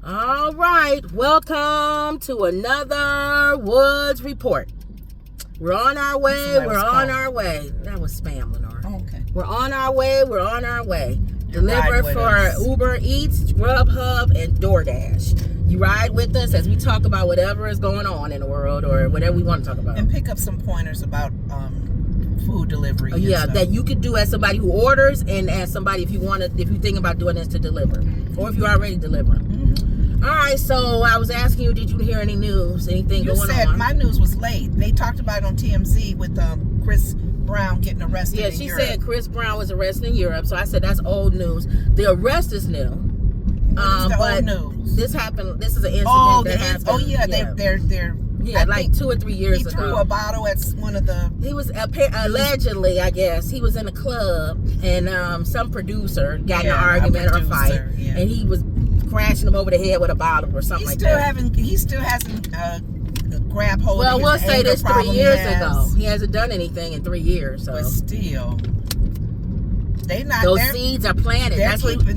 All right, welcome to another Woods Report. We're on our way. That was spam, Lenore. Oh, okay. We're on our way. Delivered for Uber Eats, Grubhub, and DoorDash. You ride with us as we talk about whatever is going on in the world or whatever we want to talk about. And pick up some pointers about food delivery. Yeah, that you could do as somebody who orders and as somebody if you think about doing this to deliver, or if you're already delivering. Mm-hmm. All right, so I was asking you, did you hear any news? Anything going on? You said my news was late. They talked about it on TMZ with Chris Brown getting arrested. Yeah, she said Chris Brown was arrested in Europe. So I said that's old news. The arrest is new. Old news? This happened. This is an incident that happened. Oh yeah, they're. Yeah, like 2 or 3 years ago. He threw a bottle at one of the... He was allegedly, I guess, he was in a club and some producer got in an argument or a fight, and he was crashing him over the head with a bottle or something like that. He still hasn't grabbed hold of Well, his we'll say this 3 years ago. He hasn't done anything in 3 years. So. But still... Those seeds are planted.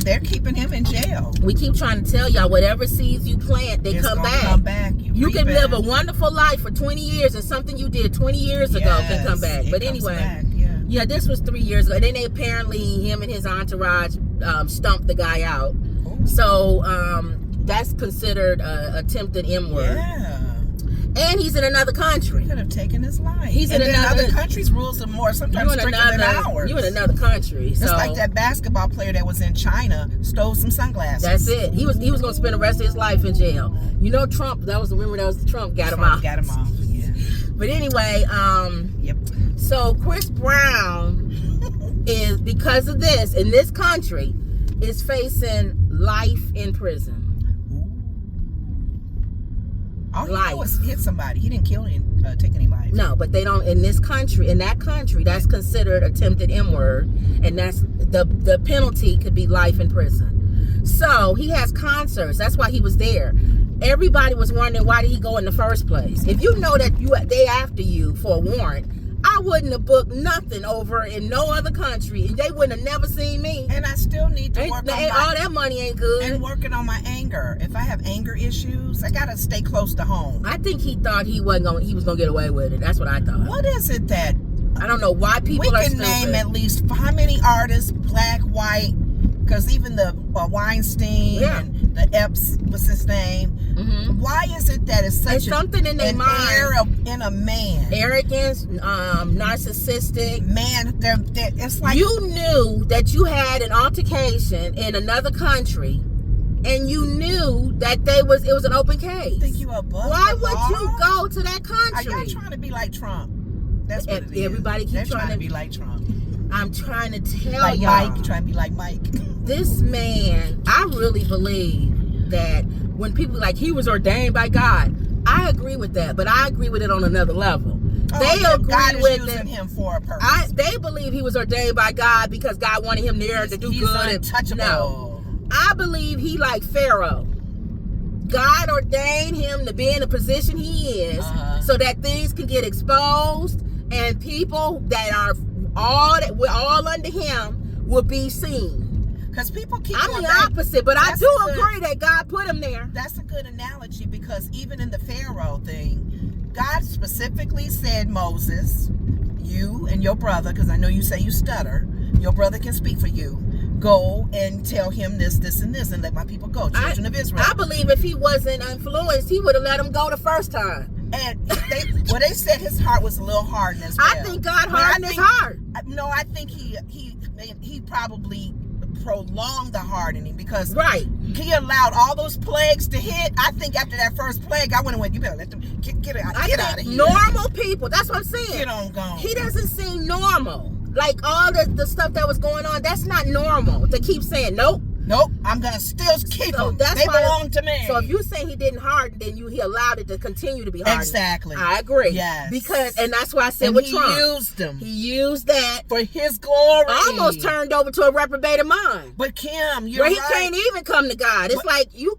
They're keeping him in jail. We keep trying to tell y'all, whatever seeds you plant, they come back. You can live a wonderful life for 20 years, and something you did 20 years ago can come back. But anyway, this was 3 years ago. And then him and his entourage stumped the guy out. Ooh. So that's considered attempted M-word. Yeah. And he's in another country. He could have taken his life. He's in another country's rules are more sometimes stricter than ours. You in another country. So. It's like that basketball player that was in China stole some sunglasses. That's it. He was going to spend the rest of his life in jail. You know, Trump. Trump got him out. Got him off. Yeah. But anyway, Yep. So Chris Brown is, because of this in this country, is facing life in prison. All he did was hit somebody. He didn't take any life. No, but they don't in this country. In that country, that's considered attempted M-word, and that's the penalty could be life in prison. So he has concerts. That's why he was there. Everybody was wondering, why did he go in the first place? If you know that they after you for a warrant, I wouldn't have booked nothing over in no other country, and they wouldn't have never seen me. And I still need to work on all that money ain't good. And working on my anger. If I have anger issues, I gotta stay close to home. I think he thought he was gonna get away with it. That's what I thought. What is it that I don't know why people are stupid. We can name at least how many artists, black, white, because even the Weinstein and the Epps, what's his name? Mm-hmm. Why is it that it's such something in their mind in a man? Arrogance, narcissistic. Man, it's like you knew that you had an altercation in another country, and you knew that it was an open case. Think you above Why the would law? you go to that country? Are y'all trying to be like Trump? That's what it is. Everybody keeps trying to be like Trump. I'm trying to tell like y'all. Mike, trying to be like Mike. This man, I really believe that when people he was ordained by God, I agree with that, but I agree with it on another level. They agree God is with using him for a purpose. They believe he was ordained by God because God wanted him there to do he's good. Untouchable. No, I believe he like Pharaoh. God ordained him to be in the position he is, so that things can get exposed, and people that are we're all under him will be seen. Because people keep I'm the opposite, but I do agree that God put him there. That's a good analogy, because even in the Pharaoh thing, God specifically said, Moses, you and your brother, because I know you say you stutter, your brother can speak for you, go and tell him this, and this, and let my people go, children of Israel. I believe if he wasn't influenced, he would have let him go the first time. And they said his heart was a little hardened as well. I think God hardened his heart. No, I think he probably prolonged the hardening, because he allowed all those plagues to hit. I think after that first plague, I went, you better let them get out of here. Normal people, that's what I'm saying. Get on gone. He doesn't seem normal. Like all the stuff that was going on, that's not normal. To keep saying nope, I'm gonna still keep them. They belong to me. So if you say he didn't harden, then he allowed it to continue to be hardened. Exactly. I agree. Yes. And that's why I said with Trump, used them. He used that for his glory. Almost turned over to a reprobated mind. But Kim, you're right. He can't even come to God. It's like you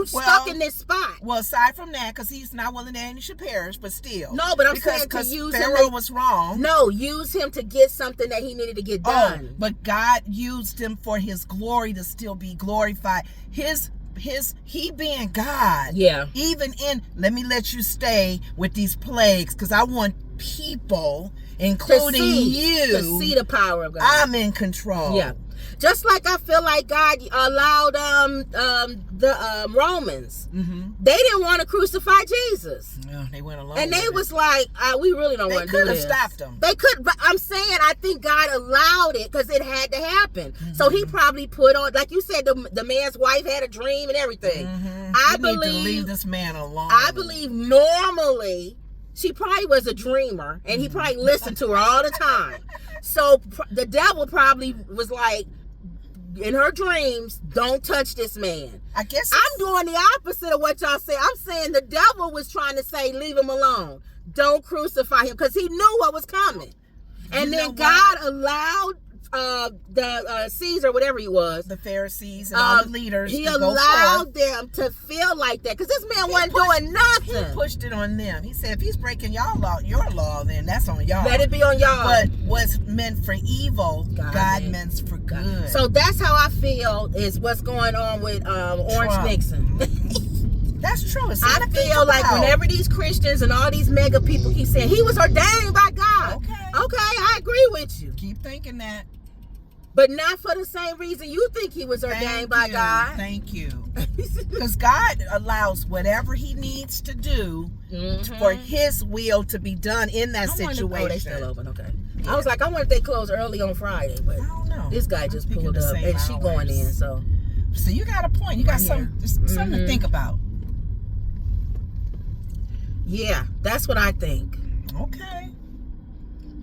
stuck in this spot. Well, aside from that, because he's not willing that any should perish, but still. No, but I'm saying to use Pharaoh was wrong. No, use him to get something that he needed to get done. But God used him for his glory to still be glorified. His he being God. Yeah. Even in, let me let you stay with these plagues, because I want people, including you, to see the power of God. I'm in control. Yeah. Just like I feel like God allowed the Romans. Mm-hmm. They didn't want to crucify Jesus. No, they went along. And they was like, we really don't want to do this. They could have stopped them. They could, but I'm saying I think God allowed it because it had to happen. Mm-hmm. So he probably put on, like you said, the man's wife had a dream and everything. Mm-hmm. I believe need to leave this man alone. I believe normally she probably was a dreamer and he probably listened to her all the time. So the devil probably was like, in her dreams, don't touch this man. I guess I'm doing the opposite of what y'all say. I'm saying the devil was trying to say, leave him alone. Don't crucify him, because he knew what was coming. And then God allowed the Caesar, whatever he was, the Pharisees and all the leaders, he allowed them to feel like that, because this man wasn't doing nothing. He pushed it on them. He said, if he's breaking your law, then that's on y'all. Let it be on y'all. But what's meant for evil, God meant for good. So that's how I feel is what's going on with Orange Nixon. That's true. I feel like whenever these Christians and all these mega people keep saying he was ordained by God. Okay, I agree with you. Keep thinking that. But not for the same reason you think he was ordained by God. Thank you. Because God allows whatever he needs to do for his will to be done in that situation. Oh, they still open, okay. Yeah. I was like, I wonder if they close early on Friday, but I don't know. This guy just pulled up and she going in, so you got a point. You got something to think about. Yeah, that's what I think. Okay.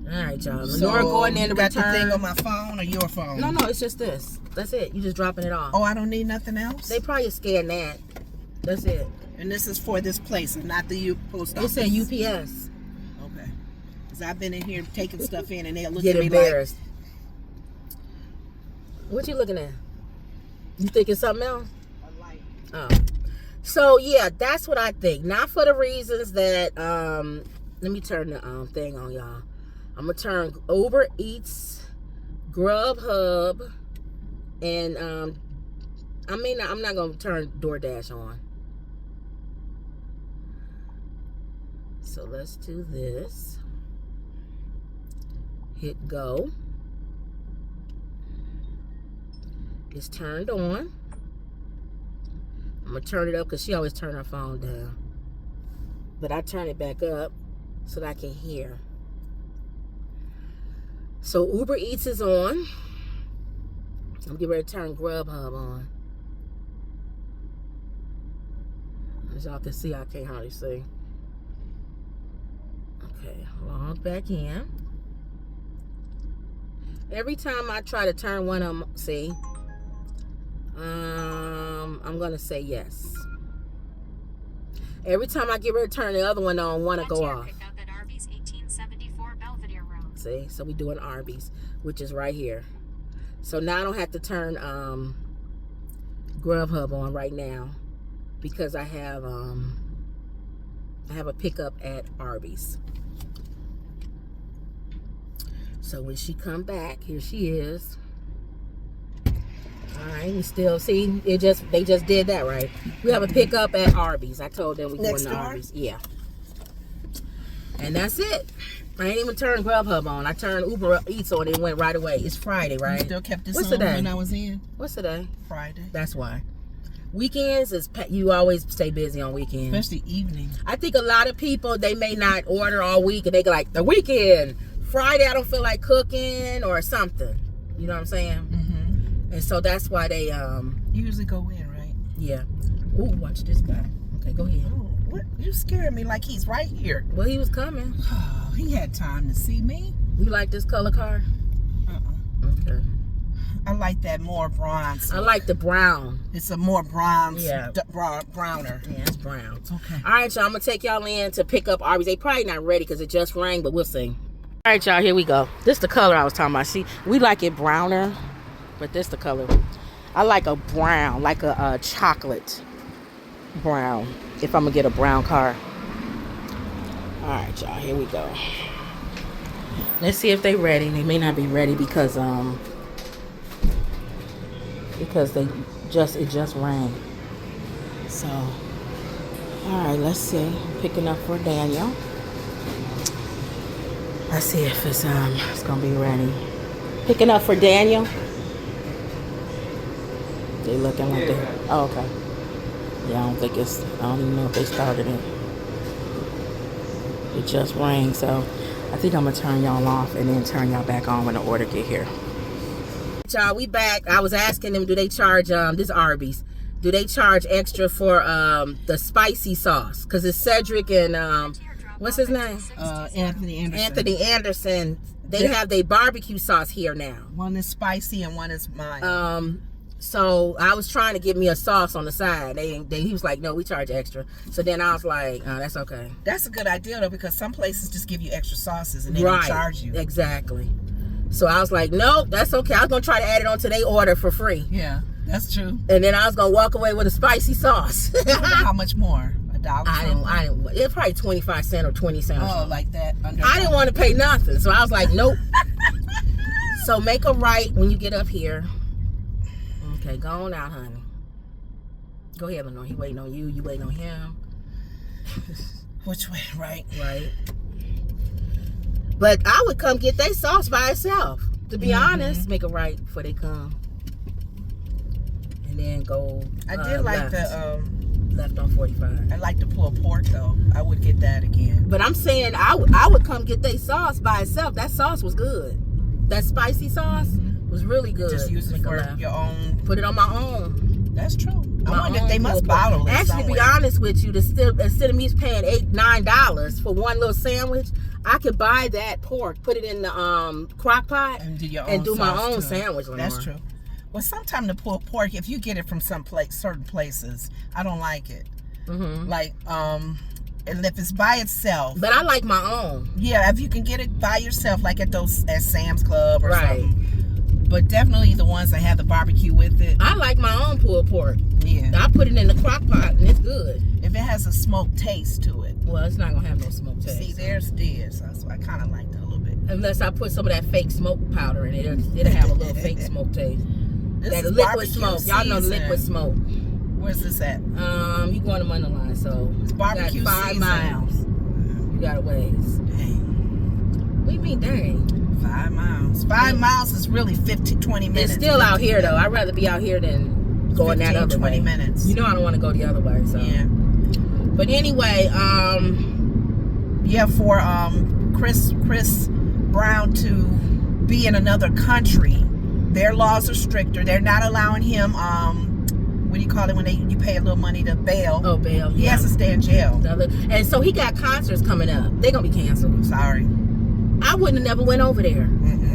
All right, y'all. Lenora going in to got return. the thing on my phone or your phone? No, it's just this. That's it. You just dropping it off. Oh, I don't need nothing else? They probably scan that. That's it. And this is for this place and not the post office? It said UPS. Okay. Because I've been in here taking stuff in and they'll look at me embarrassed. What you looking at? You thinking something else? A light. Oh. So, yeah, that's what I think. Not for the reasons that, let me turn the thing on, y'all. I'm going to turn Uber Eats, Grubhub, and I'm not going to turn DoorDash on. So let's do this. Hit go. It's turned on. I'm going to turn it up because she always turn her phone down. But I turn it back up so that I can hear. So Uber Eats is on. I'm getting ready to turn Grubhub on. As y'all can see, I can't hardly see. Okay, log back in. Every time I try to turn one of them, see, I'm gonna say yes. Every time I get ready to turn the other one on, one to go off. See, so we doing Arby's, which is right here. So now I don't have to turn Grubhub on right now because I have a pickup at Arby's. So when she come back, here she is. All right, we still see they just did that, right? We have a pickup at Arby's. I told them we going to Arby's. Yeah. And that's it. I ain't even turned Grubhub on. I turned Uber Eats on. It went right away. It's Friday, right? You still kept this on when I was in? What's today? Friday. That's why. Weekends is you always stay busy on weekends. Especially evening. I think a lot of people, they may not order all week and they go like, the weekend. Friday, I don't feel like cooking or something. You know what I'm saying? Mm-hmm. And so that's why they usually go in, right? Yeah. Ooh, watch this guy. Okay, go ahead. Oh, what? You scared me like he's right here. Well, he was coming. Oh, he had time to see me. You like this color car? Okay. I like that more bronze. I like the brown. It's a more bronze, Yeah, browner. it's brown. Okay. All right, y'all. I'm going to take y'all in to pick up Arby's. They probably not ready because it just rang, but we'll see. All right, y'all. Here we go. This is the color I was talking about. See, we like it browner, but this the color. I like a brown, like a chocolate brown, if I'm going to get a brown car. All right, y'all. Here we go. Let's see if they ready. They may not be ready because it just rang. So, all right, let's see. Picking up for Daniel. Let's see if it's gonna be ready. Picking up for Daniel. They looking like they. Oh, okay. Yeah, I don't even know if they started it. It just rang, so I think I'm gonna turn y'all off and then turn y'all back on when the order get here. Y'all, we back. I was asking them, do they charge this Arby's? Do they charge extra for the spicy sauce? Cause it's Cedric and what's his name? Anthony Anderson. Anthony Anderson. They have their barbecue sauce here now. One is spicy and one is mild. So I was trying to get me a sauce on the side. He was like, no, we charge extra. So then I was like, oh, that's okay. That's a good idea though, because some places just give you extra sauces and they don't charge you. Exactly. So I was like, nope, that's okay. I was gonna try to add it onto their order for free. Yeah, that's true. And then I was gonna walk away with a spicy sauce. I wonder how much more? $1? I didn't. It was probably 25 cents or 20 cents. Oh, like that. I didn't want to pay nothing, so I was like, nope. So make a right when you get up here. Okay, go on out, honey. Go ahead, Lenore. He waiting on you. You waiting on him. Which way? Right. Right. But I would come get their sauce by itself. To be honest, make a right before they come. And then go. I did like the left on 45. I like the pulled pork though. I would get that again. But I'm saying I would come get their sauce by itself. That sauce was good. That spicy sauce was really good. Just use it for your own. Put it on my own. That's true. I wonder if they must bottle it. Actually, to be honest with you, instead of me paying $8-9 for one little sandwich, I could buy that pork, put it in the crock pot, and do my own sandwich. That's true. Well, sometimes the pulled pork, if you get it from certain places, I don't like it. Like, and if it's by itself. But I like my own. Yeah, if you can get it by yourself, like at Sam's Club or something. But definitely the ones that have the barbecue with it. I like my own pulled pork. Yeah. I put it in the crock pot and it's good. If it has a smoked taste to it. Well, it's not going to have no smoked taste. See, there's this. So I kind of like that a little bit. Unless I put some of that fake smoke powder in it. It'll have a little fake smoke taste. That liquid smoke. Y'all know liquid smoke. Where's this at? You going to Munderline, so it's barbecue got 5 season. miles. You got a ways. Dang. What do you mean, dang? 5 miles. 5 miles is really 20 minutes. It's still out here though. I'd rather be out here than going that other 20 way. minutes. You know I don't want to go the other way. So. Yeah. But anyway, yeah, for Chris Brown to be in another country, their laws are stricter. They're not allowing him. What do you call it when you pay a little money to bail? Oh, bail. He has to stay in jail. And so he got concerts coming up. They're gonna be canceled. Sorry. I wouldn't have never went over there.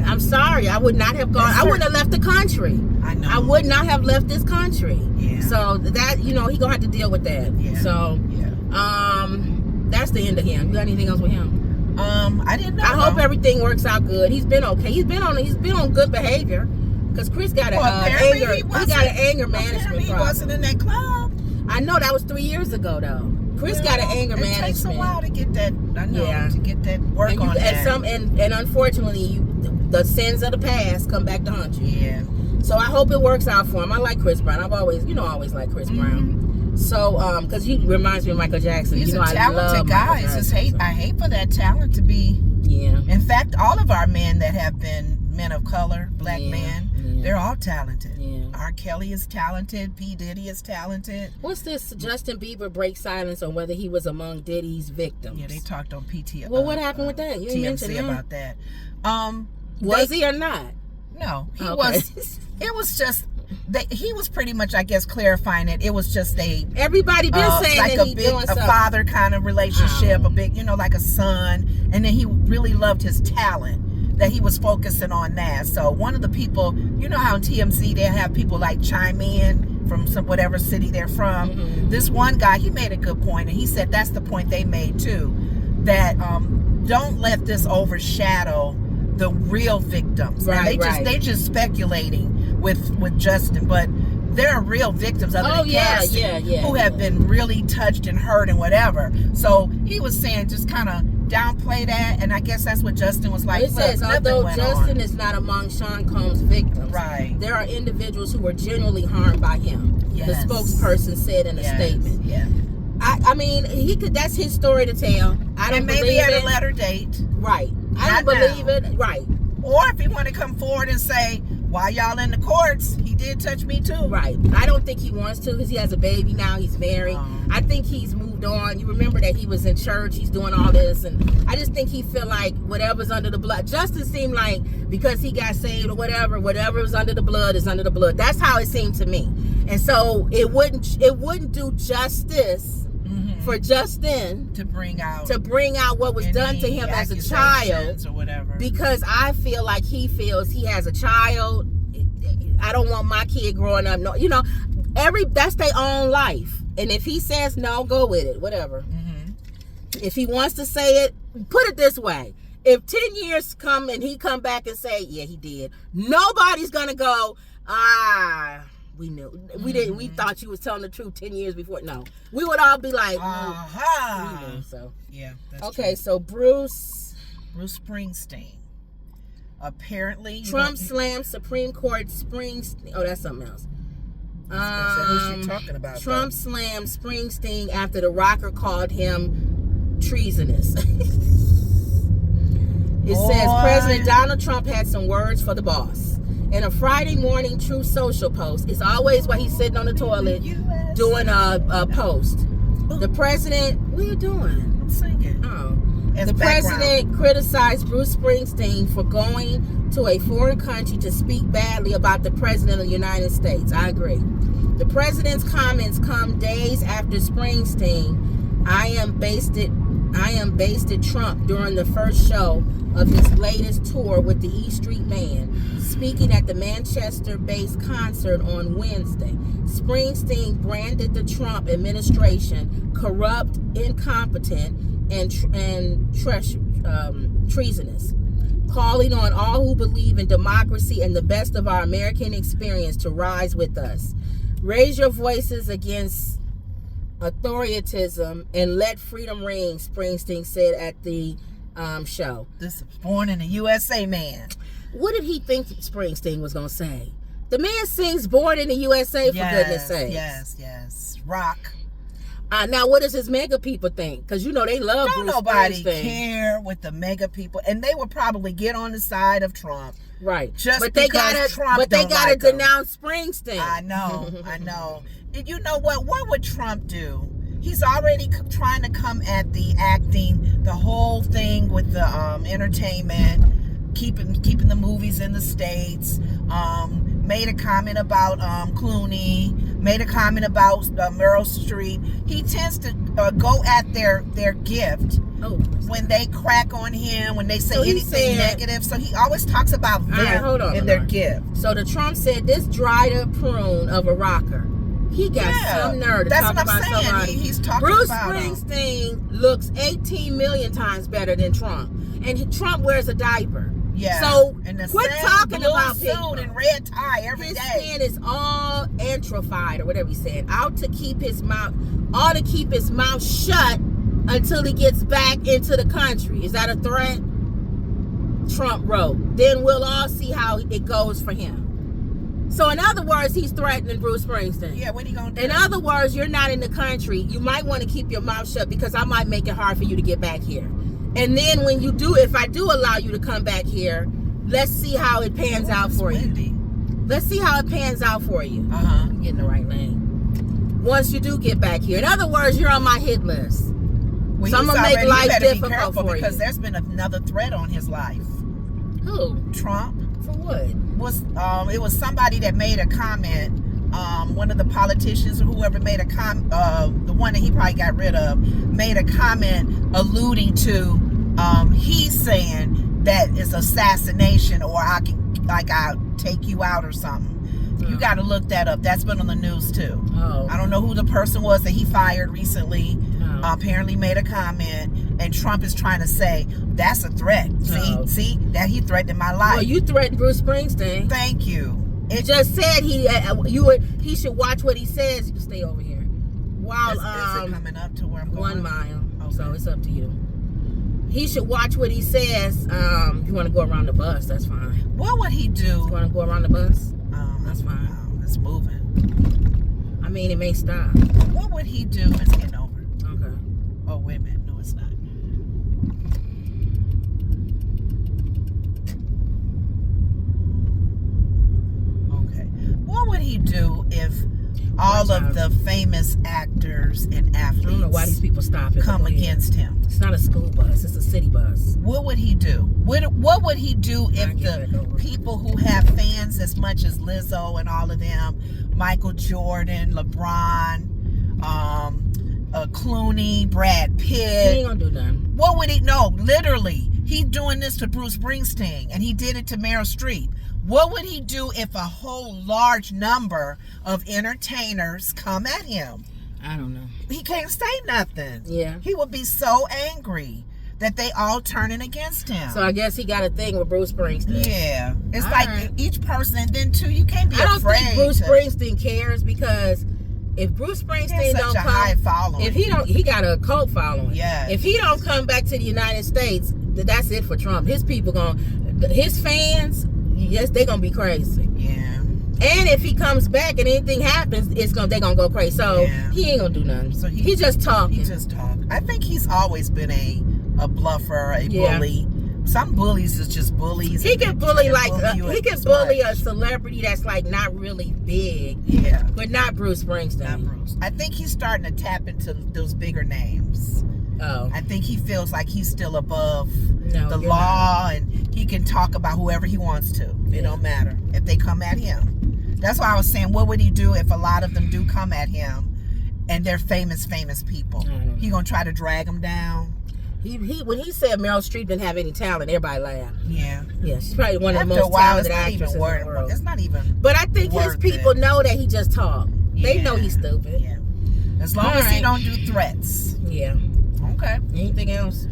I'm sorry. I would not have gone. I wouldn't have left the country. I know. I would not have left this country. Yeah. So that, he gonna have to deal with that. Yeah. So that's the end of him. You got anything else with him? I didn't know. I hope everything works out good. He's been okay. He's been on good behavior. Because Chris got an anger management problem. He wasn't in that club. I know that was 3 years ago though. Chris got an anger management. It takes a while to get that. I know, to get that work on that. And unfortunately, the sins of the past come back to haunt you. Yeah. So I hope it works out for him. I like Chris Brown. I've always liked Chris Brown. So because he reminds me of Michael Jackson. He's a talented guy. I hate for that talent to be. Yeah. In fact, all of our men that have been men of color, black men, they're all talented. Yeah. R. Kelly is talented. P. Diddy is talented. What's this? Justin Bieber breaks silence on whether he was among Diddy's victims. Yeah, they talked on PT. Well, what happened with that? You mentioned about that. Was he or not? No, he was. It was just. He was pretty much, I guess, clarifying it. It was just everybody been saying like that a father kind of relationship, a big, like a son, and then he really loved his talent. That he was focusing on that. So one of the people, how in TMZ they have people like chime in from whatever city they're from. This one guy, he made a good point, and he said that's the point they made too. That don't let this overshadow the real victims. Right, they just speculating with Justin, but there are real victims other than Cassie who have been really touched and hurt and whatever. So he was saying just kind of downplay that, and I guess that's what Justin was like. It says, although Justin is not among Sean Combs' victims, right, there are individuals who were genuinely harmed by him. Yes. The spokesperson said in a statement. Yeah. I mean, he could. That's his story to tell. I don't believe it. Maybe at a later date. Right. I don't believe it. Right. Or if he want to come forward and say, while y'all in the courts, he did touch me too. Right. I don't think he wants to because he has a baby now. He's married. I think he's moved on. You remember that he was in church. He's doing all this. And I just think he feel like whatever's under the blood. Justin seemed like because he got saved or whatever is under the blood is under the blood. That's how it seemed to me. And so it wouldn't do justice for Justin to bring out what was done to him as a child or whatever, because I feel like he feels he has a child. I don't want my kid growing up. No, that's their own life, and if he says no, go with it, whatever. If he wants to say it, put it this way: if 10 years come and he come back and say, yeah, he did, nobody's gonna go, we knew. We didn't. We thought you was telling the truth 10 years before. No, we would all be like, we knew. So yeah. That's okay. True. So Bruce Springsteen. Apparently, Trump slammed Supreme Court Springsteen. Oh, that's something else. Who's she talking about? Trump slammed Springsteen after the rocker called him treasonous. It says President Donald Trump had some words for the boss. In a Friday morning Truth Social post, it's always while he's sitting on the toilet doing a post. The president, what are you doing? I'm singing. Oh. The president criticized Bruce Springsteen for going to a foreign country to speak badly about the president of the United States. I agree. The president's comments come days after Springsteen, I am based at Trump during the first show of his latest tour with the E Street Band, speaking at the Manchester-based concert on Wednesday. Springsteen branded the Trump administration corrupt, incompetent, and treasonous, calling on all who believe in democracy and the best of our American experience to rise with us. Raise your voices against authoritarianism and let freedom ring, Springsteen said at the show. This is born in the USA man. What did he think Springsteen was going to say? The man sings Born in the USA, for goodness sake. Yes. Rock. Now, what does his mega people think? Because, they love Bruce nobody Springsteen. Care with the mega people. And they would probably get on the side of Trump. Right. But they gotta denounce Springsteen. I know. And you know what? What would Trump do? He's already trying to come at the acting, the whole thing with the entertainment, keeping the movies in the States. Made a comment about Clooney. Made a comment about Meryl Streep. He tends to go at their gift when they crack on him, when they say anything negative. So he always talks about them and their gift. So the Trump said this dried up prune of a rocker. He got some nerve to talk about somebody. He's talking Bruce about Springsteen looks 18 million times better than Trump. And Trump wears a diaper. Yeah. So and quit talking about people. And red tie every day. His skin is all atrophied or whatever he said. Ought to keep his mouth shut until he gets back into the country. Is that a threat? Trump wrote. Then we'll all see how it goes for him. So in other words, he's threatening Bruce Springsteen. Yeah, what are you going to do? In other words, you're not in the country. You might want to keep your mouth shut because I might make it hard for you to get back here. And then when you do, if I do allow you to come back here, let's see how it pans out for you. Let's see how it pans out for you. Get in the right lane. Once you do get back here. In other words, you're on my hit list. Well, so I'm going to make life difficult for you. Because there's been another threat on his life. Who? Trump. For what? It was somebody that made a comment. One of the politicians or whoever made a comment, the one that he probably got rid of, made a comment alluding to he's saying that it's assassination or I'll take you out or something. You got to look that up. That's been on the news too. I don't know who the person was that he fired recently. Apparently made a comment, and Trump is trying to say that's a threat. See that he threatened my life. Well, you threatened Bruce Springsteen. Thank you. It just said he should watch what he says. You can stay over here. While is it coming up to where I'm going? 1 mile. Okay. So it's up to you. He should watch what he says. You want to go around the bus? That's fine. What would he do? You want to go around the bus? That's fine. No, it's moving. I mean, it may stop. What would he do? It's getting over. Okay. Oh, wait a minute. No, it's not. Okay. What would he do if all of the famous actors and athletes, I don't know why these people stop it, come against him? It's not a school bus. It's a city bus. What would he do? What would he do if the people who have fans as much as Lizzo and all of them, Michael Jordan, LeBron, Clooney, Brad Pitt. He ain't gonna do nothing. What would he? No, literally, he's doing this to Bruce Springsteen, and he did it to Meryl Streep. What would he do if a whole large number of entertainers come at him? I don't know. He can't say nothing. Yeah. He would be so angry that they all turning against him. So I guess he got a thing with Bruce Springsteen. Yeah. It's all like right. Each person, then too, you can't be afraid. I don't think Bruce Springsteen cares, because if Bruce Springsteen don't come, high following. If he got a cult following. Yeah. If he don't come back to the United States, that's it for Trump. His people his fans, yes, they gonna be crazy. Yeah. And if he comes back and anything happens, they gonna go crazy. So he ain't gonna do nothing. So he just talking. He just talk. I think he's always been a bluffer, a bully. Some bullies is just bullies. He can bully he can bully a celebrity that's like not really big. Yeah. But not Bruce Springsteen. Not Bruce. I think he's starting to tap into those bigger names. Oh. I think he feels like he's still above the law, not. and he can talk about whoever he wants to. It don't matter if they come at him. That's why I was saying, what would he do if a lot of them do come at him and they're famous people? He gonna try to drag them down? When he said Meryl Streep didn't have any talent, everybody laughed. Yeah. Yeah, she's probably one of the most talented actresses in the world. It's not even. But I think his people know that he just talked. They know he's stupid. Yeah. As long as he don't do threats. Yeah. Okay. Anything else?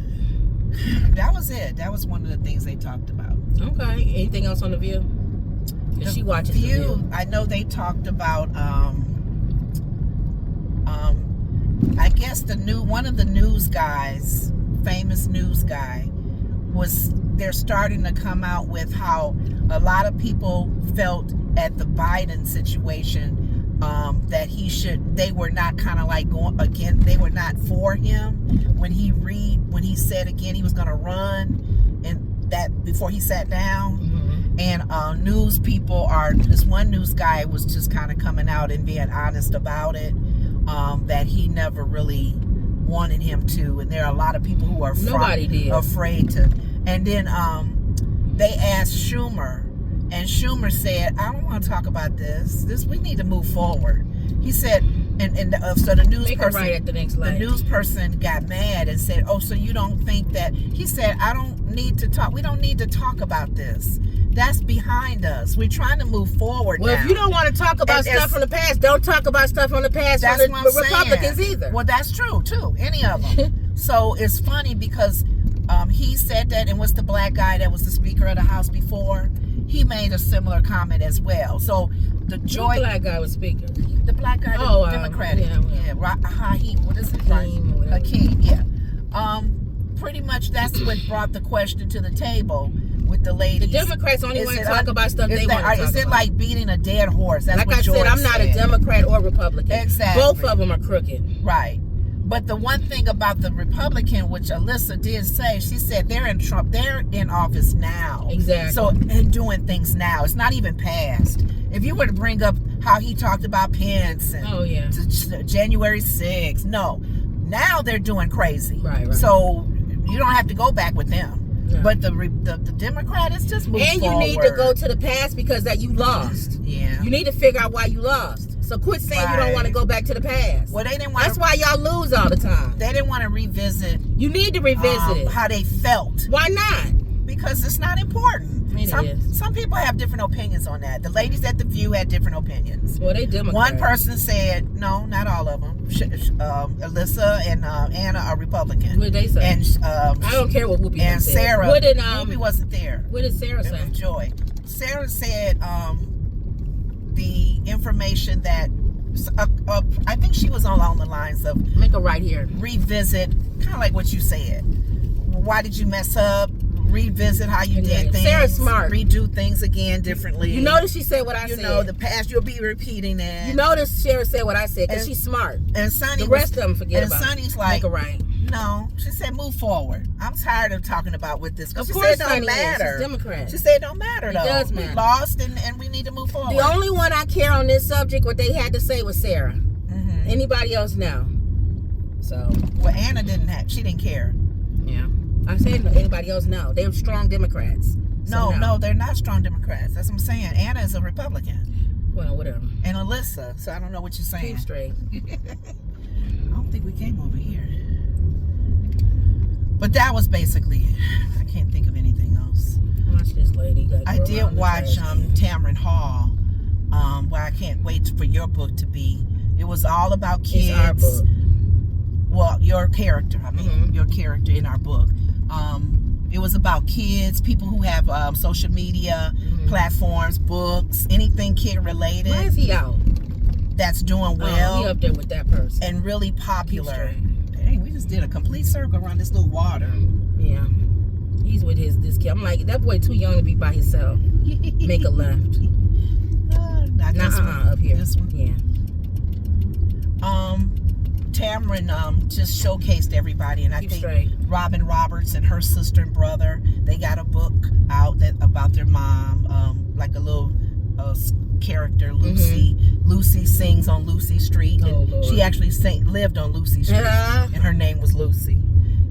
That was it. That was one of the things they talked about. Okay. Anything else on The View? She watches The View. I know they talked about I guess one of the news guys, famous news guy, they're starting to come out with how a lot of people felt at the Biden situation that they were not kind of like going again, they were not for him when he said again he was going to run, and that before he sat down. And news people this one news guy was just kind of coming out and being honest about it, that he never really wanted him to, and there are a lot of people who are afraid to. And then they asked Schumer, and Schumer said, I don't want to talk about this. We need to move forward. He said, so the news person, right at the next light. The news person got mad and said, oh, so you don't think that? He said, we don't need to talk about this. That's behind us. We're trying to move forward now. If you don't want to talk about stuff from the past, don't talk about stuff from the past from the Republicans either. Well, that's true, too. Any of them. So it's funny because he said that, and what's the black guy that was the Speaker of the House before? He made a similar comment as well. So the black guy was Speaker. The black guy, Democratic. What is it? Hakeem, yeah. Pretty much that's what brought the question to the table with the ladies. The Democrats only want to talk about stuff they want to talk about. Is it like beating a dead horse? That's like what I said, I'm not a Democrat or Republican. Exactly. Both of them are crooked. Right. But the one thing about the Republican, which Alyssa did say, she said they're in office now. Exactly. So, and doing things now. It's not even passed. If you were to bring up how he talked about Pence and January 6th, no. Now they're doing crazy. Right. So you don't have to go back with them. Yeah. But the Democrat is just moving forward. And you need to go to the past because that you lost. Yeah. You need to figure out why you lost. So quit saying you don't want to go back to the past. Well, they didn't want. That's why y'all lose all the time. They didn't want to revisit. You need to revisit it. How they felt. Why not? Because it's not important. Some people have different opinions on that. The ladies at The View had different opinions. Well, they Democrats. One person said, no, not all of them. Alyssa and Anna are Republican. What did they say? And I don't care what Whoopi and said. Sarah. Whoopi wasn't there. What did Sarah say? It was Joy. Sarah said the information that I think she was along the lines of make a right here revisit, kind of like what you said. why did you mess up? Revisit how you did things. Sarah's smart. Redo things again differently. You notice she said what I said. You know, the past, you'll be repeating it. You notice Sarah said what I said because she's smart. And Sonny, the rest of them forget and about Sonny's it. like, make it right. No, she said move forward. I'm tired of talking about with this. Of she course, said it don't Sonny matter. She's Democrat. She said it don't matter though. It does matter. We lost and we need to move forward. The only one I care on this subject, what they had to say was Sarah. Mm-hmm. Anybody else no. So. Well, Anna she didn't care. Yeah. I said anybody else no. They're strong Democrats. So no, they're not strong Democrats. That's what I'm saying. Anna is a Republican. Well, whatever. And Alyssa. So I don't know what you're saying. Keep straight. I don't think we came over here. But that was basically it. I can't think of anything else. Watch this lady. I did watch Tamron Hall. Where I can't wait for your book to be. It was all about kids. It's our book. Well, your character. I mean, your character in our book. It was about kids, people who have social media platforms, books, anything kid related. Why is he out? That's doing well. He up there with that person. And really popular. Dang, we just did a complete circle around this little water. Yeah. He's with this kid. I'm like, that boy too young to be by himself. Make a left. Not this one. Up here. This one. Yeah. Tamron just showcased everybody, and I think Robin Roberts and her sister and brother, they got a book out about their mom, like a little character, Lucy. Lucy sings on Lucy Street. And she actually lived on Lucy Street, and her name was Lucy.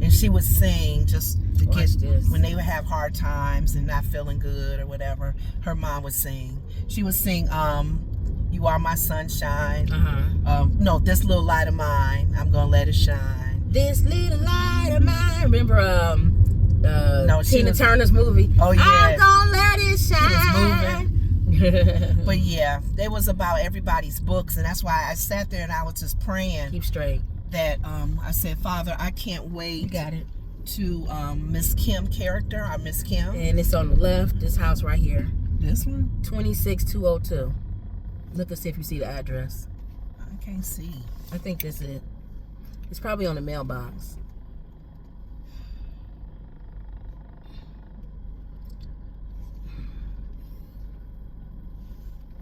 And she would sing just to get when they would have hard times and not feeling good or whatever. Her mom would sing. She would sing. You are my sunshine. No, this little light of mine, I'm gonna let it shine. This little light of mine. Remember Tina Turner's movie? Oh yeah. I'm gonna let it shine. But yeah, it was about everybody's books, and that's why I sat there and I was just praying. Keep straight. That I said, Father, I can't wait. You got it. To Miss Kim character, our Miss Kim. And it's on the left. This house right here. This one. 26202. Look and see if you see the address. I can't see. I think this is it. It's probably on the mailbox.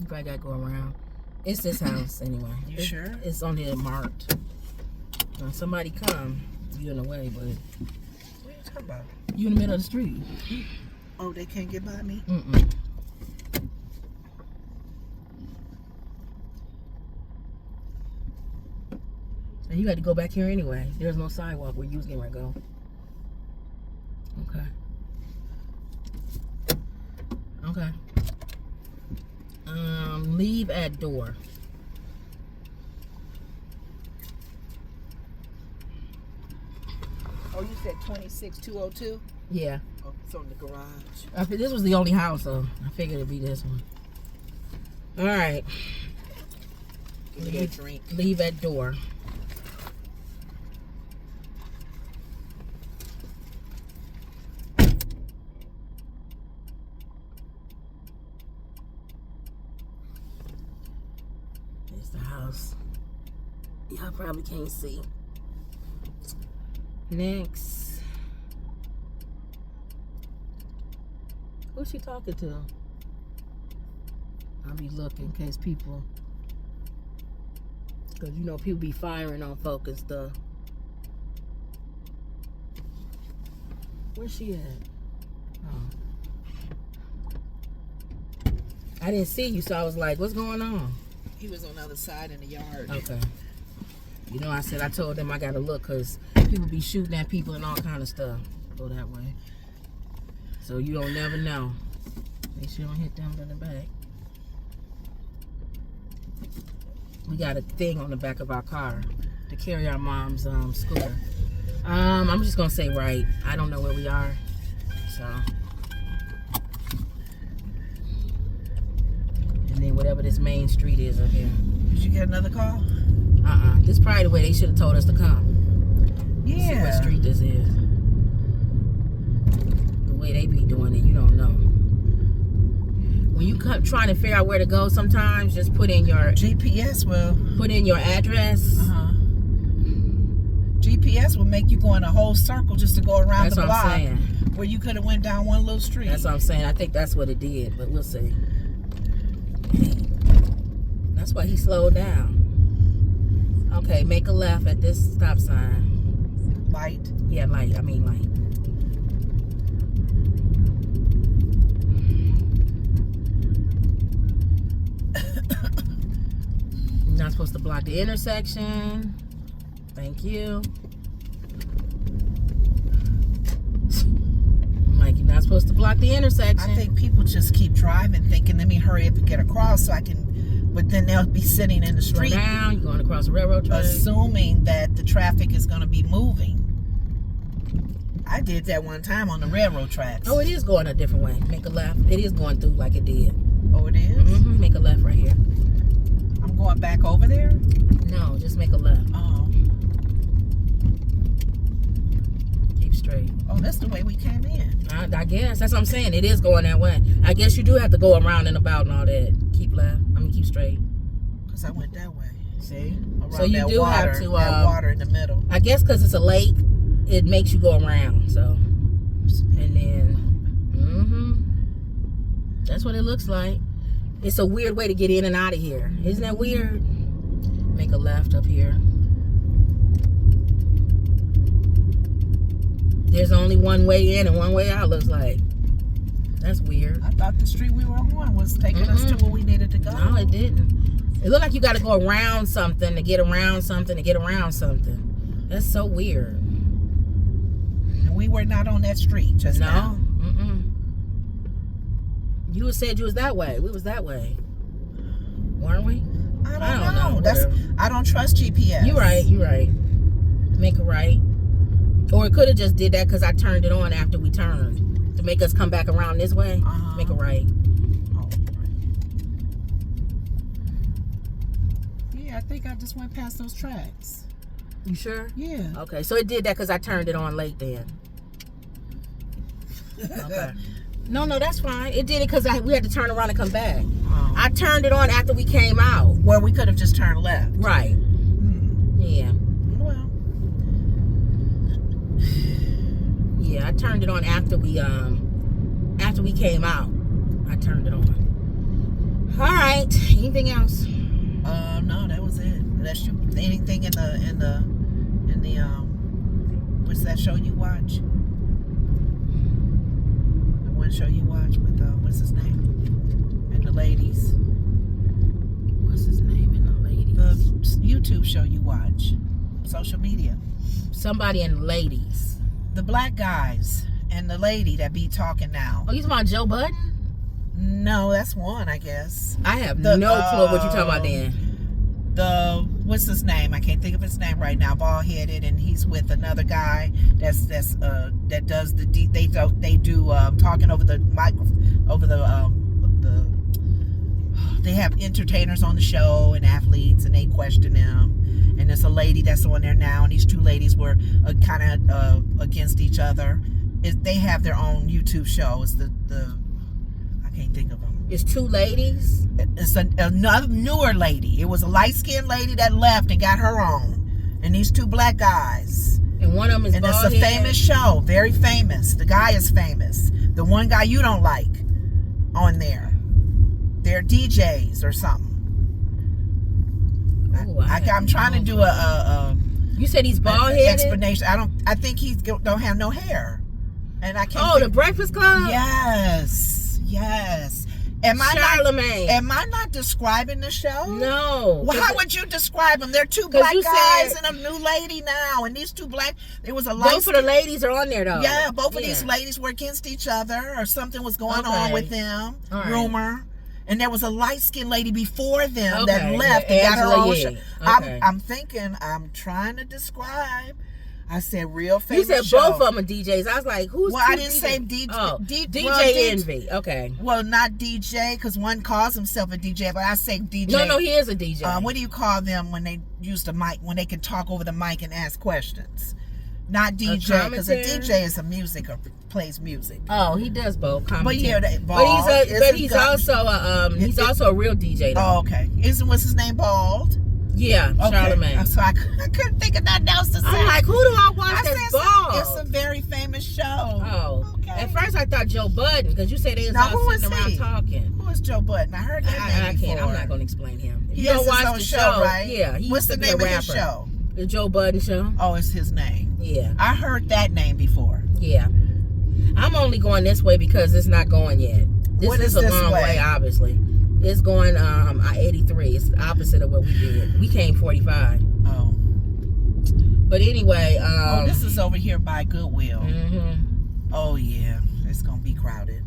You probably gotta go around. It's this house anyway. You sure? It's on here marked. Now somebody come. You in the way, but. What are you talking about? You in the middle of the street. Oh, they can't get by me? Mm-mm. And you had to go back here anyway. There's no sidewalk where you was getting ready to go. Okay. Okay. Leave at door. Oh, you said 26202? Yeah. Oh, it's on the garage. This was the only house, so I figured it'd be this one. All right. Leave at door. It's the house. Y'all probably can't see. Next. Who's she talking to? I'll be looking in case people, because you know people be firing on folk and stuff. Where's she at? Oh. I didn't see you, so I was like, what's going on? He was on the other side in the yard. Okay. You know, I told them I gotta look because people be shooting at people and all kind of stuff. Go that way. So you don't never know. Make sure you don't hit them in the back. We got a thing on the back of our car to carry our mom's scooter. I'm just gonna say right. I don't know where we are. So. And then whatever this main street is up here. Did you get another call? This is probably the way they should have told us to come. Yeah. See what street this is. The way they be doing it, you don't know. When you come trying to figure out where to go, sometimes just put in your GPS will. Put in your address. GPS GPS will make you go in a whole circle just to go around the block. That's what I'm saying. Where you could have went down one little street. That's what I'm saying. I think that's what it did, but we'll see. That's why he slowed down. Okay, make a left at this stop sign. Light? Yeah, light. I mean light. You're not supposed to block the intersection. Thank you. Like, you're not supposed to block the intersection. I think people just keep driving thinking, let me hurry up and get across so I can, but then they'll be sitting in the street. Go down, you're going across the railroad track. Assuming that the traffic is going to be moving. I did that one time on the railroad tracks. Oh, it is going a different way. Make a left. It is going through like it did. Oh, it is? Mm-hmm. Make a left right here. I'm going back over there? No, just make a left. Oh. Keep straight. Oh, that's the way we came in. I guess. That's what I'm saying. It is going that way. I guess you do have to go around and about and all that. Keep left. I mean, keep straight. Because I went that way. See? Around So you do water, have to... that water in the middle. I guess because it's a lake, it makes you go around. So, and then... That's what it looks like. It's a weird way to get in and out of here. Isn't that weird? Make a left up here. There's only one way in and one way out, looks like. That's weird. I thought the street we were on was taking us to where we needed to go. No, it didn't. It looked like you got to go around something to get around something to get around something. That's so weird. And we were not on that street just now. You said you was that way. We was that way. Weren't we? I don't know. I don't trust GPS. You're right. Make a right. Or it could have just did that because I turned it on after we turned. To make us come back around this way. Make a right. Oh, yeah, I think I just went past those tracks. You sure? Yeah. Okay, so it did that because I turned it on late then. Okay. No, that's fine. It did it because we had to turn around and come back. I turned it on after we came out. Where we could have just turned left. Right. Yeah. Well. Yeah, I turned it on after we came out. I turned it on. All right. Anything else? No, that was it. Unless you anything in the what's that show you watch? Show you watch with what's his name and the ladies. What's his name and the ladies? The YouTube show you watch, social media. Somebody and the ladies. The black guys and the lady that be talking now. Oh, you talking about Joe Budden? No, that's one, I guess. I have no clue what you talking about then. What's his name? I can't think of his name right now. Bald headed, and he's with another guy that does they do talking over the mic, over they have entertainers on the show and athletes, and they question them. And there's a lady that's on there now, and these two ladies were kind of against each other. They have their own YouTube show. It's the I can't think of them. It's two ladies? It's another newer lady. It was a light-skinned lady that left and got her own. And these two black guys. And one of them is bald head. And it's a famous show. Very famous. The guy is famous. The one guy you don't like on there. They're DJs or something. Ooh, I'm trying to do a you said he's bald-headed? Explanation. I think he don't have no hair. And I can't. Oh, the Breakfast Club? Yes. Am I not describing the show? No. Well, how would you describe them? They're two black guys and a new lady now, and these two black. There was a light. Both of the ladies are on there though. Yeah, both of these ladies were against each other, or something was going on with them. Right. Rumor. And there was a light-skinned lady before them that left and got her own show. I'm thinking. I'm trying to describe. I said real famous. You said show. both of them are DJs. I was like, who's? Well, I didn't say DJ. Oh, DJ Envy. Okay. Well, not DJ, because one calls himself a DJ, but I say DJ. No, he is a DJ. What do you call them when they use the mic, when they can talk over the mic and ask questions? Not DJ, because a DJ is a music or plays music. Oh, he does both. But yeah, he's also a real DJ. Though. Oh, okay. What's his name? Bald. Yeah, okay. Charlamagne. So I couldn't think of nothing else to say. I'm like, who do I first I thought Joe Budden, because you said they was all sitting around talking. Who is Joe Budden? I heard that name before. I'm not going to explain him. If He you don't has his watch own the show, right? Yeah. What's the name of his show? The Joe Budden Show. Oh, it's his name. Yeah. I heard that name before. Yeah. I'm only going this way because it's not going yet. This is a long way, obviously. It's going 83. It's the opposite of what we did. We came 45. Oh. But anyway, this is over here by Goodwill. Mm-hmm. Oh yeah, it's gonna be crowded.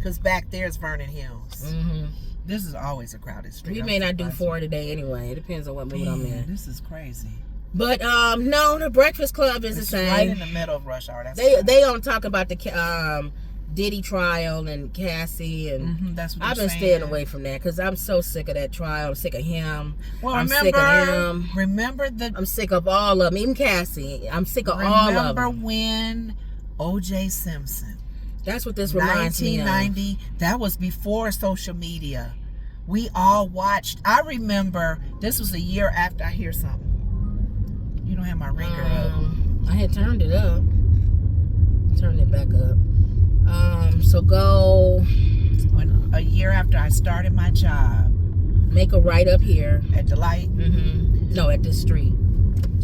Cause back there's Vernon Hills. Mm-hmm. This is always a crowded street. We may not do 4 today anyway. It depends on what mood I'm in. This is crazy. But no, the Breakfast Club is the same. Right in the middle of rush hour. They don't talk about the Diddy trial and Cassie and that's what I've been staying away from that because I'm so sick of that trial. I'm sick of him. Well, I'm sick of him. I'm sick of all of them. Even Cassie. I'm sick of all of them. Remember when O.J. Simpson? That's what this reminds me of. 1990. That was before social media. We all watched. I remember this was a year after. I hear something. You don't have my ringer up. I had turned it up. Turn it back up. So go. A year after I started my job. Make a right up here. At the light? Mm-hmm. No, at this street.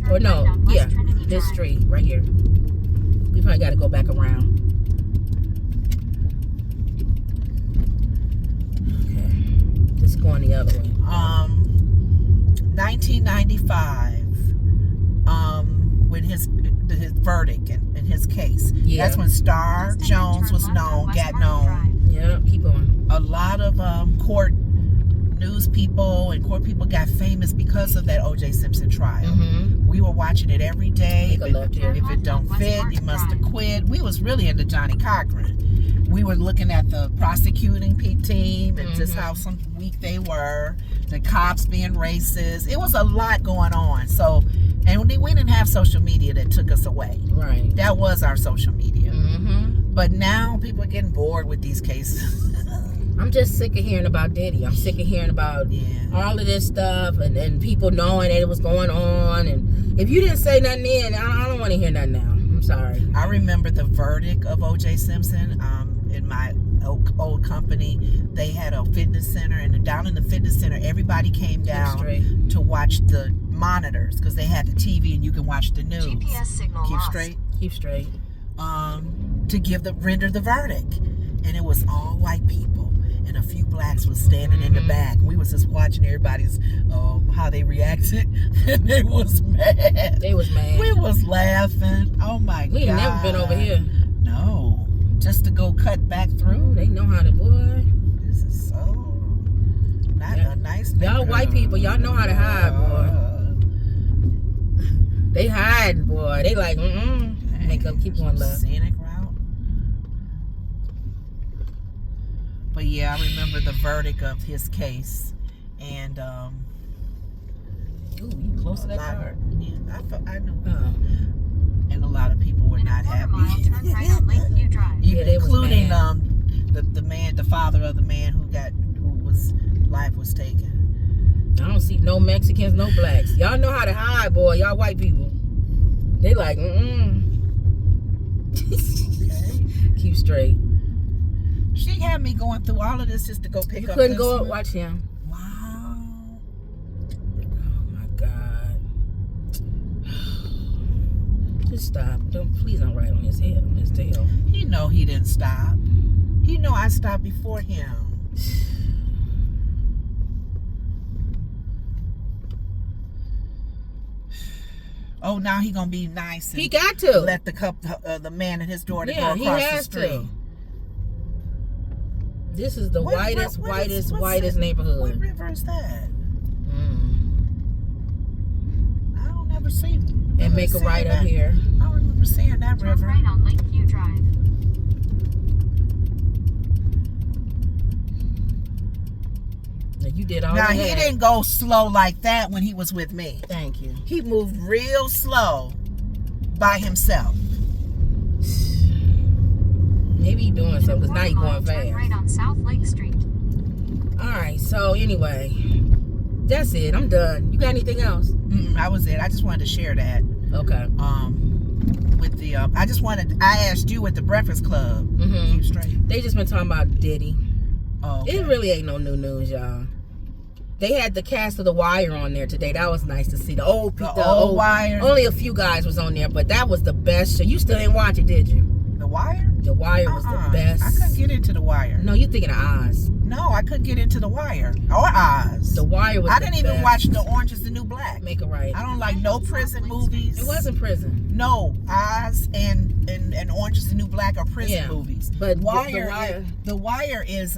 Or no, yeah, this street right here. We probably got to go back around. Okay. Just going the other way. 1995. When his verdict in his case. Yeah. That's when Star Jones was got known. Yeah, keep going. A lot of court news people and court people got famous because of that O.J. Simpson trial. Mm-hmm. We were watching it every day. If it don't fit, you must have quit. We was really into Johnny Cochran. We were looking at the prosecuting team and just how some weak they were. The cops being racist. It was a lot going on. So, and we didn't have social media that took us away. Right. That was our social media. Mm-hmm. But now people are getting bored with these cases. I'm just sick of hearing about Diddy. I'm sick of hearing about all of this stuff and people knowing that it was going on. And if you didn't say nothing then, I don't want to hear nothing now. I'm sorry. I remember the verdict of O.J. Simpson. In my old company, they had a fitness center, and down in the fitness center, everybody came down to watch the monitors because they had the TV and you can watch the news. GPS signal Keep lost. straight. Keep straight. To render the verdict, and it was all white people, and a few blacks was standing in the back. We was just watching everybody's how they reacted, and they was mad. They was mad. We was laughing. Oh my God. We ain't never been over here. No. Just to go cut back through. They know how to, boy. This is so not a nice thing. Y'all white people, y'all know how to hide, boy. They hiding, boy. They like, Make up, keep on left. Scenic route. But yeah, I remember the verdict of his case. And ooh, you close to that car. Yeah, I knew. And a lot of people were not happy. Turn right on Lakeview Drive. Even including the father of the man whose life was taken. I don't see no Mexicans, no blacks. Y'all know how to hide, boy. Y'all white people. They like, Okay. Keep straight. She had me going through all of this just to go pick up. You couldn't go up, watch him. Wow. Oh my God. Just stop. Please don't ride on his head, on his tail. He know he didn't stop. He know I stopped before him. Oh, now he gonna be nice. And he got to let the man and his daughter go across the street. To. This is the whitest neighborhood. What river is that? I don't ever see. And make a right up here. I don't remember seeing that river. Turn right on Lakeview Drive. You did all now, that. He didn't go slow like that when he was with me. Thank you. He moved real slow by himself. Maybe he's doing something because now he's going fast. Turn right on South Lake Street. Alright, so anyway, that's it. I'm done. You got anything else? That was it. I just wanted to share that. Okay. With I asked you at the Breakfast Club. Mm-hmm. Keep straight. They just been talking about Diddy. Oh, okay. It really ain't no new news, y'all. They had the cast of The Wire on there today. That was nice to see. The old Wire. Only a few guys was on there, but that was the best show. You still didn't watch it, did you? The Wire? The Wire was the best. I couldn't get into The Wire. No, you thinking of Oz. No, I couldn't get into The Wire. Or Oz. The Wire was I didn't even watch The Orange is the New Black. Make it right. I don't like no prison movies. It wasn't prison. No, Oz and Orange is the New Black are prison movies. But The Wire is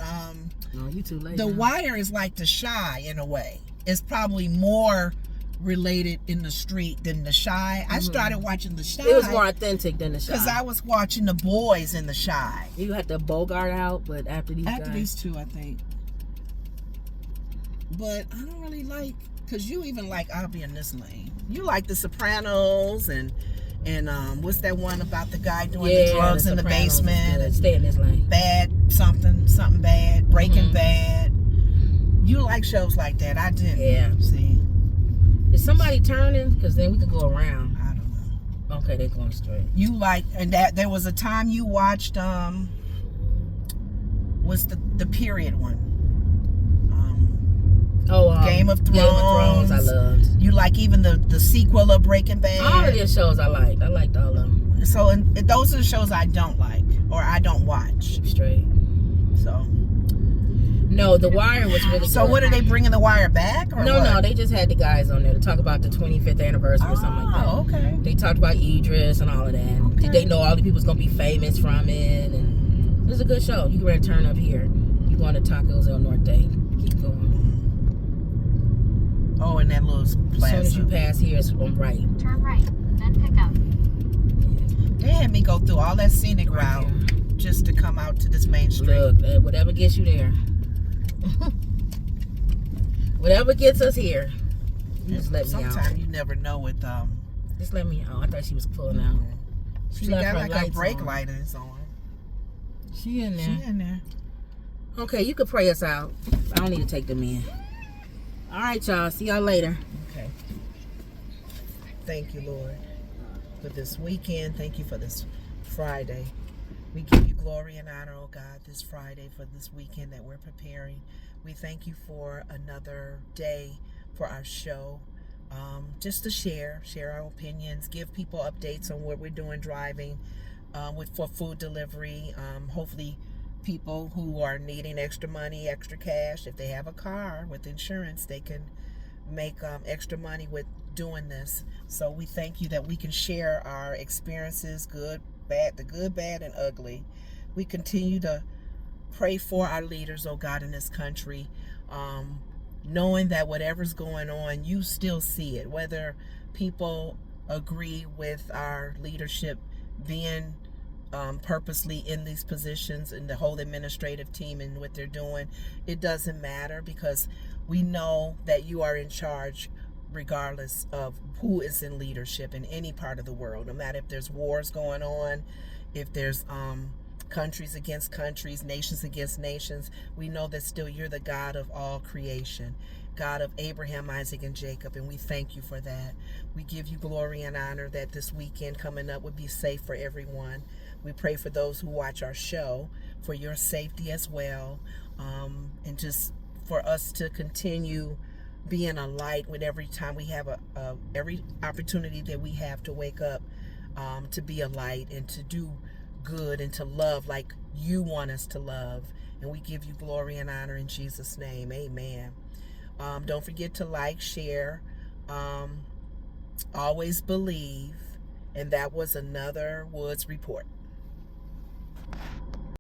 No, you too late. The Wire is like The Chi in a way. It's probably more related in the street than The Chi. I started watching The Chi. It was more authentic than The Chi. Because I was watching The Boys in The Chi. You had to Bogart out, but after these two, I think. But I don't really like, because you even like I'll Be in This Lane. You like The Sopranos and what's that one about the guy doing the drugs in the basement? And Stay in This Lane. Bad something bad, Breaking Bad. You like shows like that. I didn't. Yeah. See. Is somebody turning? Because then we could go around. I don't know. Okay, they're going straight. You like, and that there was a time you watched was the period one. Game of Thrones. Game of Thrones, I loved. You like even the sequel of Breaking Bad. All of these shows I liked. I liked all of them. So and those are the shows I don't like or I don't watch. Straight. So. No, The Wire was really good. So what, are they bringing The Wire back? Or No, they just had the guys on there to talk about the 25th anniversary or something like that. Oh, okay. They talked about Idris and all of that. Okay. Did they know all the people's going to be famous from it? And it was a good show. You can ready to turn up here. You going to Tacos El Norte. Keep going. Oh, and that little plaza. As soon as you pass here, it's on right. Turn right, then pick up. They had me go through all that scenic route just to come out to this main street. Look, whatever gets you there. Whatever gets us here. Just let me out. Sometimes you never know with Just let me out. I thought she was pulling out. She got like a brake light is on. She in there. She in there. Okay, you could pray us out. I don't need to take them in. All right, y'all. See y'all later. Okay. Thank you, Lord, for this weekend. Thank you for this Friday. We give you glory and honor, oh God, this Friday for this weekend that we're preparing. We thank you for another day for our show. Just to share our opinions, give people updates on what we're doing driving for food delivery. Hopefully people who are needing extra money, extra cash, if they have a car with insurance, they can make extra money with doing this. So we thank you that we can share our experiences, good, bad, the good, bad, and ugly. We continue to pray for our leaders, oh God, in this country, knowing that whatever's going on, you still see it, whether people agree with our leadership being purposely in these positions and the whole administrative team and what they're doing. It doesn't matter, because we know that you are in charge regardless of who is in leadership in any part of the world. No matter if there's wars going on, if there's countries against countries, nations against nations, we know that still you're the God of all creation, God of Abraham, Isaac, and Jacob, and we thank you for that. We give you glory and honor that this weekend coming up would be safe for everyone. We pray for those who watch our show, for your safety as well, and just for us to continue being a light with every time we have every opportunity that we have to wake up, to be a light and to do good and to love like you want us to love. And we give you glory and honor in Jesus' name. Amen. Don't forget to like, share, always believe. And that was another Woods Report.